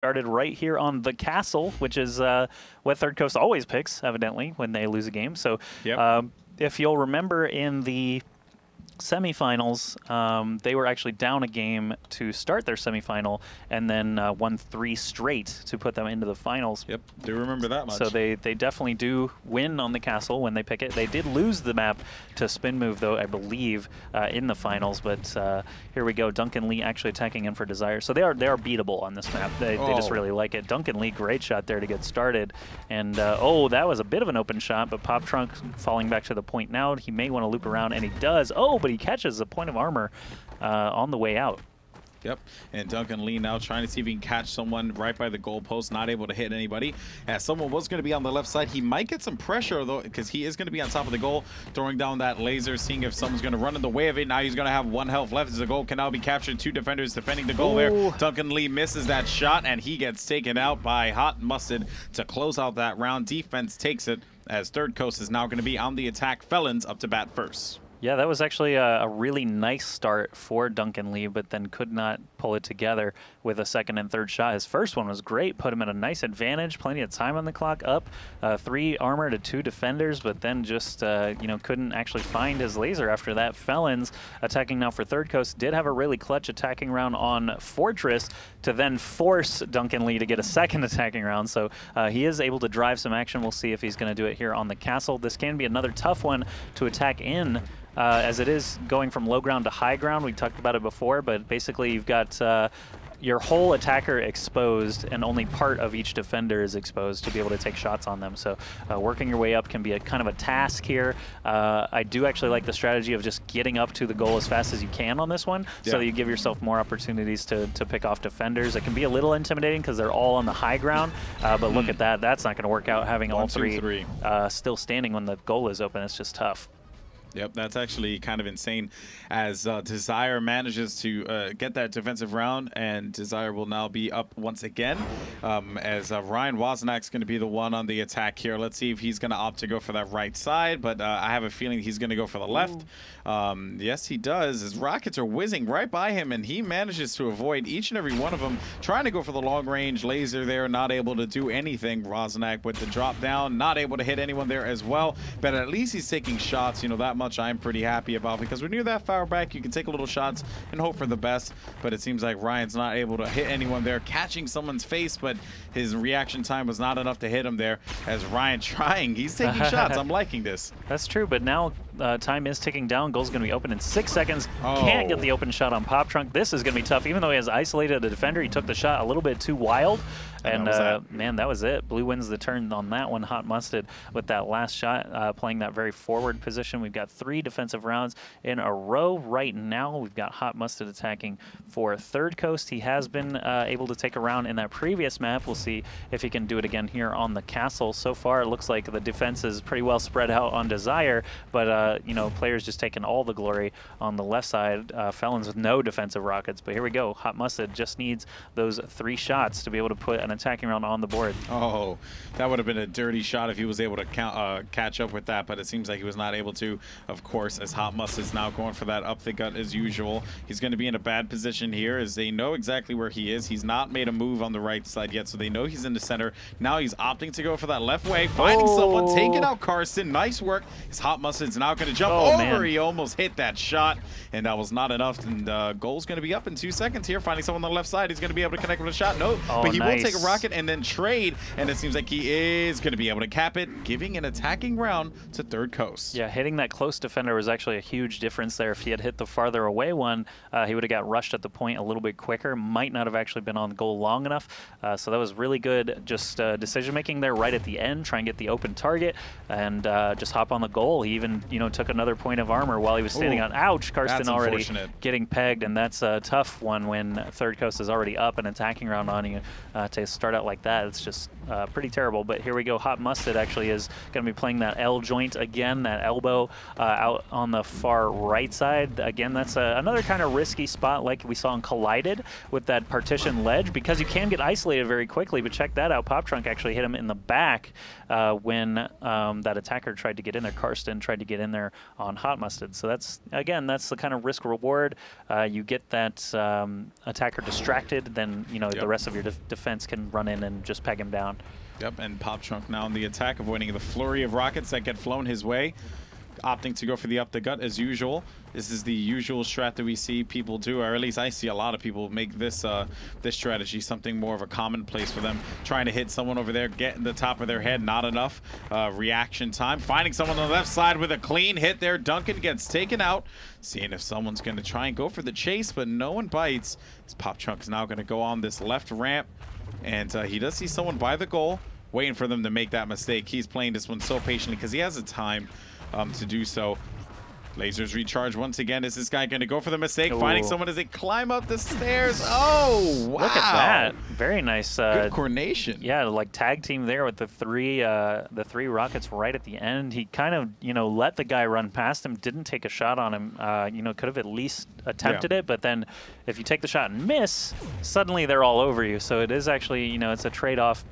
started right here on the castle, which is what ThirdCoast always picks, evidently, when they lose a game. So yep. If you'll remember in the semifinals, they were actually down a game to start their semifinal and then won 3 straight to put them into the finals. Yep, do remember that much. So they definitely do win on the castle when they pick it. They did lose the map to Spin Move, though, I believe, in the finals. But here we go. Duncan Lee actually attacking in for Desire. So they are beatable on this map. They just really like it. Duncan Lee, great shot there to get started. And, oh, that was a bit of an open shot, but Pop Trunk falling back to the point now. He may want to loop around, and he does. Oh, but he catches a point of armor on the way out. Yep, and Duncan Lee now trying to see if he can catch someone right by the goalpost, not able to hit anybody. As someone was going to be on the left side, he might get some pressure, though, because he is going to be on top of the goal, throwing down that laser, seeing if someone's going to run in the way of it. Now he's going to have 1 health left as the goal can now be captured. 2 defenders defending the goal there. Duncan Lee misses that shot, and he gets taken out by Hot Mustard to close out that round. Defense takes it, as ThirdCoast is now going to be on the attack. Felons up to bat first. Yeah, that was actually a really nice start for Duncan Lee, but then could not pull it together with a second and third shot. His first one was great, put him at a nice advantage, plenty of time on the clock, up 3 armor to 2 defenders, but then just couldn't actually find his laser after that. Felons attacking now for ThirdCoast did have a really clutch attacking round on Fortress to then force Duncan Lee to get a second attacking round. So he is able to drive some action. We'll see if he's going to do it here on the castle. This can be another tough one to attack in. As it is going from low ground to high ground. We talked about it before, but basically you've got your whole attacker exposed and only part of each defender is exposed to be able to take shots on them. So working your way up can be a kind of a task here. I do actually like the strategy of just getting up to the goal as fast as you can on this one, so that you give yourself more opportunities to pick off defenders. It can be a little intimidating because they're all on the high ground, but look at that. That's not going to work out, having all 3 still standing when the goal is open. It's just tough. Yep, that's actually kind of insane, as Desire manages to get that defensive round, and Desire will now be up once again, as Ryan Woznak's going to be the one on the attack here. Let's see if he's going to opt to go for that right side, but I have a feeling he's going to go for the left. Yes, he does, as rockets are whizzing right by him, and he manages to avoid each and every one of them, trying to go for the long-range laser there, not able to do anything. Woznak with the drop down, not able to hit anyone there as well, but at least he's taking shots. You know, that much I'm pretty happy about, because when you're that far back, you can take a little shots and hope for the best, but it seems like Ryan's not able to hit anyone there, catching someone's face, but his reaction time was not enough to hit him there, as Ryan trying. He's taking shots. I'm liking this. That's true, but now time is ticking down. Goal's going to be open in 6 seconds. Can't get the open shot on Pop Trunk. This is going to be tough. Even though he has isolated the defender, he took the shot a little bit too wild. And man, that was it. Blue wins the turn on that one. Hot Mustard with that last shot, playing that very forward position. We've got 3 defensive rounds in a row right now. We've got Hot Mustard attacking for ThirdCoast. He has been able to take a round in that previous map. We'll see if he can do it again here on the castle. So far, it looks like the defense is pretty well spread out on Desire, but players just taking all the glory on the left side. Felons with no defensive rockets, but here we go. Hot Mustard just needs those 3 shots to be able to put an attacking round on the board. Oh, that would have been a dirty shot if he was able to catch up with that, but it seems like he was not able to, of course, as Hot Mustard's now going for that up the gut as usual. He's going to be in a bad position here, as they know exactly where he is. He's not made a move on the right side yet, so they know he's in the center. Now he's opting to go for that left way, finding someone, taking out Karsten. Nice work. His Hot Mustard's now going to jump over. Man. He almost hit that shot, and that was not enough. And goal's going to be up in 2 seconds here. Finding someone on the left side. He's going to be able to connect with a shot. No, but he will take a rocket and then trade, and it seems like he is going to be able to cap it, giving an attacking round to ThirdCoast. Yeah, hitting that close defender was actually a huge difference there. If he had hit the farther away one, he would have got rushed at the point a little bit quicker. Might not have actually been on the goal long enough. So that was really good just decision-making there right at the end, try and get the open target, and just hop on the goal. He even, took another point of armor while he was standing on. Ouch, Karsten already getting pegged, and that's a tough one when ThirdCoast is already up an attacking round on you. To start out like that, it's just pretty terrible. But here we go. Hot Mustard actually is going to be playing that L joint again, that elbow out on the far right side. Again, that's another kind of risky spot like we saw in Collided with that partition ledge, because you can get isolated very quickly. But check that out. Pop Trunk actually hit him in the back when that attacker tried to get in there. Karsten tried to get in in there on Hot Mustard. So that's, again, that's the kind of risk reward. You get that attacker distracted, then, you know, the rest of your defense can run in and just peg him down. Yep, and Pop Trunk now in the attack, avoiding the flurry of rockets that get flown his way, opting to go for the up the gut as usual. This is the usual strat that we see people do, or at least I see a lot of people make this this strategy something more of a commonplace for them. Trying to hit someone over there, getting the top of their head, not enough reaction time. Finding someone on the left side with a clean hit there. Duncan gets taken out. Seeing if someone's going to try and go for the chase, but no one bites. This Pop Trunk is now going to go on this left ramp, and he does see someone by the goal, waiting for them to make that mistake. He's playing this one so patiently because he has the time to do so. Lasers recharge once again. Is this guy going to go for the mistake? Ooh. Finding someone as they climb up the stairs. Oh, wow. Look at that. Very nice. Good coordination. Yeah, like tag team there with the three rockets right at the end. He kind of, you know, let the guy run past him, didn't take a shot on him. You know, could have at least attempted it, but then if you take the shot and miss, suddenly they're all over you. So it is actually, you know, it's a trade-off.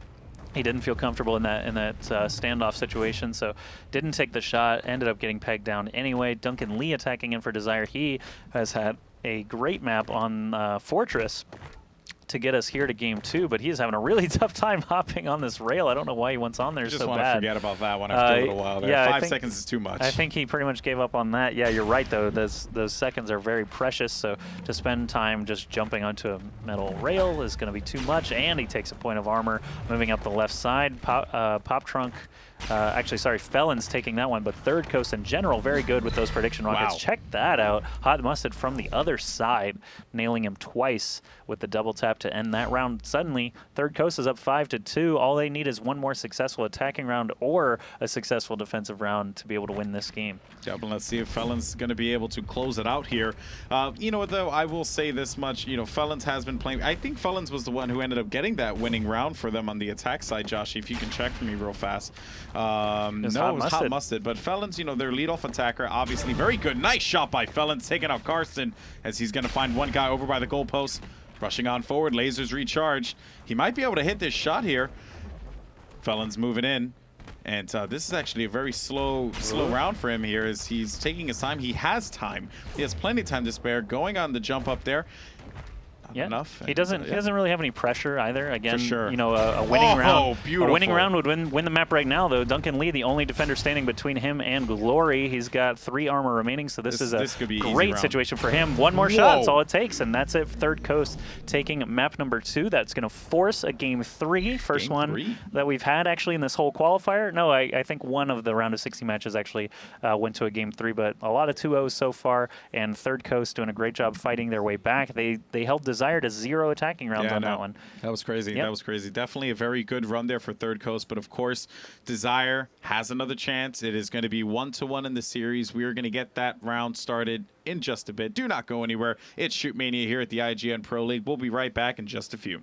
He didn't feel comfortable in that standoff situation, so didn't take the shot, ended up getting pegged down anyway. Duncan Lee attacking in for Desire. He has had a great map on Fortress to get us here to game 2, but he is having a really tough time hopping on this rail. I don't know why he wants on there so bad. Just want to forget about that one after a little while there. Yeah, 5 seconds is too much. I think he pretty much gave up on that. Yeah, you're right, though. Those seconds are very precious, so to spend time just jumping onto a metal rail is going to be too much, and he takes a point of armor moving up the left side. Pop Trunk, actually, sorry, Felon's taking that one, but ThirdCoast in general, very good with those prediction rockets. Wow. Check that out. Hot Mustard from the other side, nailing him twice with the double tap to end that round. Suddenly, ThirdCoast is up 5-2. All they need is one more successful attacking round or a successful defensive round to be able to win this game. Yep, and let's see if Felon's going to be able to close it out here. You know, though, I will say this much. You know, Felons has been playing. I think Felons was the one who ended up getting that winning round for them on the attack side, Josh, if you can check for me real fast. No, it was Hot Mustard. But Felons, you know, their leadoff attacker, obviously very good. Nice shot by Felons, taking out Karsten as he's going to find one guy over by the goalpost. Rushing on forward, lasers recharged. He might be able to hit this shot here. Felons moving in. And this is actually a very slow round for him here as he's taking his time. He has time. He has plenty of time to spare. Going on the jump up there. Yeah, enough. He doesn't really have any pressure either. Again, for sure. You know, a winning round. Beautiful. A winning round would win the map right now, though. Duncan Lee, the only defender standing between him and Glory. He's got 3 armor remaining, so this is a great situation for him. One more shot, that's all it takes, and that's it. ThirdCoast taking map number 2. That's going to force a game 3. First one that we've had actually in this whole qualifier. No, I think one of the round of 60 matches actually went to a game 3, but a lot of 2-0s so far, and ThirdCoast doing a great job fighting their way back. They held Desire to 0 attacking rounds on that one. That was crazy. Yep. That was crazy. Definitely a very good run there for ThirdCoast, but of course, Desire has another chance. It is going to be 1-1 in the series. We are going to get that round started in just a bit. Do not go anywhere. It's Shootmania here at the IGN Pro League. We'll be right back in just a few.